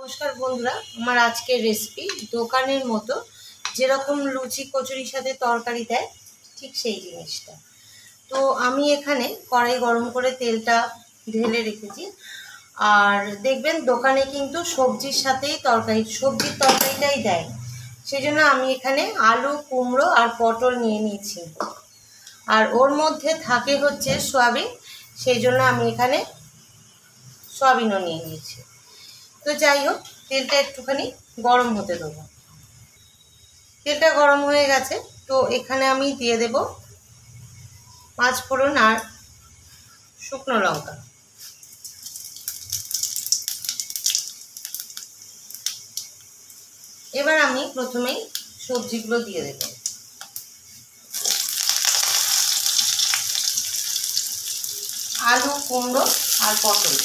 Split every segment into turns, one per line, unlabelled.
নমস্কার বন্ধুরা, আমার আজকের রেসিপি দোকানের মতো যেরকম লুচি কচুরির সাথে তরকারি দেয় ঠিক সেই জিনিসটা। তো আমি এখানে কড়াই গরম করে তেলটা ঢেলে রেখেছি। আর দেখবেন দোকানে কিন্তু সবজির সাথেই সবজির তরকারিটাই দেয়। সেই জন্য আমি এখানে আলু, কুমড়ো আর পটল নিয়ে নিয়েছি। আর ওর মধ্যে থাকে হচ্ছে সয়াবিন, সেই জন্য আমি এখানে সয়াবিনও নিয়ে নিয়েছি। তো যাই হোক, তেলটা একটুখানি গরম হতে দেবো। তেলটা গরম হয়ে গেছে, তো এখানে আমি দিয়ে দেব 5 ফোড়ন আর শুকনো লঙ্কা। এবার আমি প্রথমেই সবজিগুলো দিয়ে দেব। আলু, কুমড়ো আর পটল।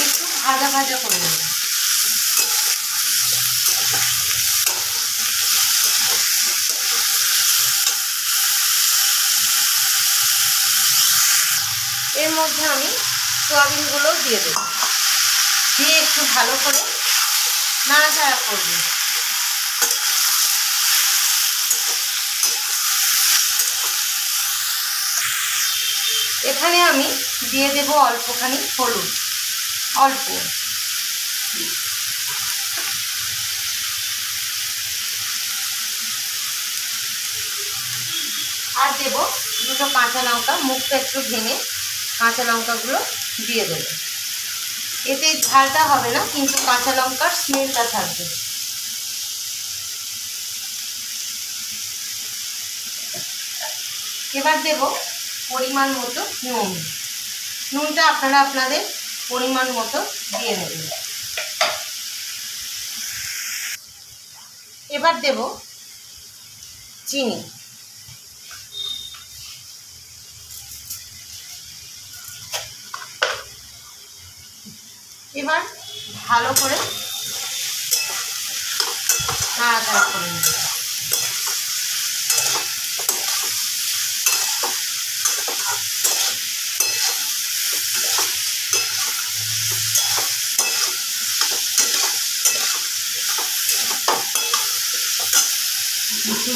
একটু ভাজা ভাজা করে নেব। এর মধ্যে আমি সয়াবিনগুলো দিয়ে দেব, দিয়ে একটু ভালো করে নাড়াচাড়া করব। এখানে আমি দিয়ে দেব অল্পখানি হলুদ, অল্প। আর দেব দুটো কাঁচা লঙ্কা, মুখটা একটু ভেঙে কাঁচা লঙ্কাগুলো দিয়ে দেব। এতে ঝালটা হবে না, কিন্তু কাঁচা লঙ্কার স্মেলটা থাকবে। এবার দেব পরিমাণ মতো নুন। নুনটা আপনারা আপনাদের পরিমাণ মতো দিয়ে নেবেন। এবার দেব চিনি। এবার ভালো করে নাড়াচাড়া করে নেব।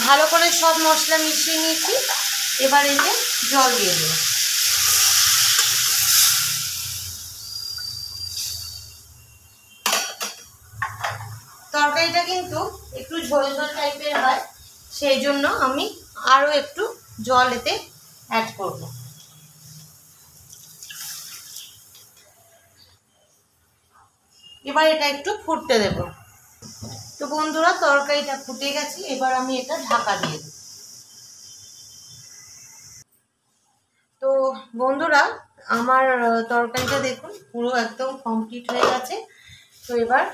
ভালো করে সব মশলা মিশিয়ে নিয়েছি। এবার এতে জল দিয়ে দেব। তরকারিটা কিন্তু একটু ঝোল ঝোল টাইপের হয়, সেই জন্য আমি আরও একটু জল এতে অ্যাড করব। এবার এটা একটু ফুটতে দেব। তো বন্ধুরা, তরকারিটা ফুটে গেছে, এবার আমি এটা ঢাকা দিয়ে দেব। তো বন্ধুরা, আমার তরকারিটা দেখুন পুরো একদম কমপ্লিট হয়ে গেছে। তো এবার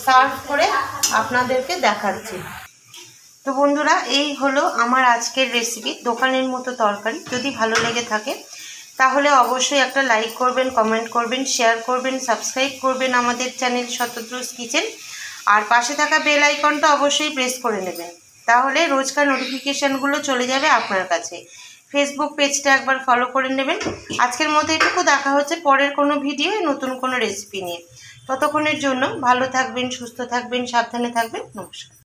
সার্ভ করে আপনাদেরকে দেখাচ্ছি। তো বন্ধুরা, এই হলো আমার আজকের রেসিপি দোকানের মতো তরকারি। যদি ভালো লেগে থাকে তাহলে অবশ্যই একটা লাইক করবেন, কমেন্ট করবেন, শেয়ার করবেন, সাবস্ক্রাইব করবেন আমাদের চ্যানেল শতদ্রুজ কিচেন। আর পাশে থাকা বেল আইকনটা অবশ্যই প্রেস করে নেবেন, তাহলে রোজকার নোটিফিকেশানগুলো চলে যাবে আপনার কাছে। ফেসবুক পেজটা একবার ফলো করে নেবেন। আজকের মতো এটুকু, দেখা হচ্ছে পরের কোনো ভিডিও নতুন কোনো রেসিপি নিয়ে। ততক্ষণের জন্য ভালো থাকবেন, সুস্থ থাকবেন, সাবধানে থাকবেন। নমস্কার।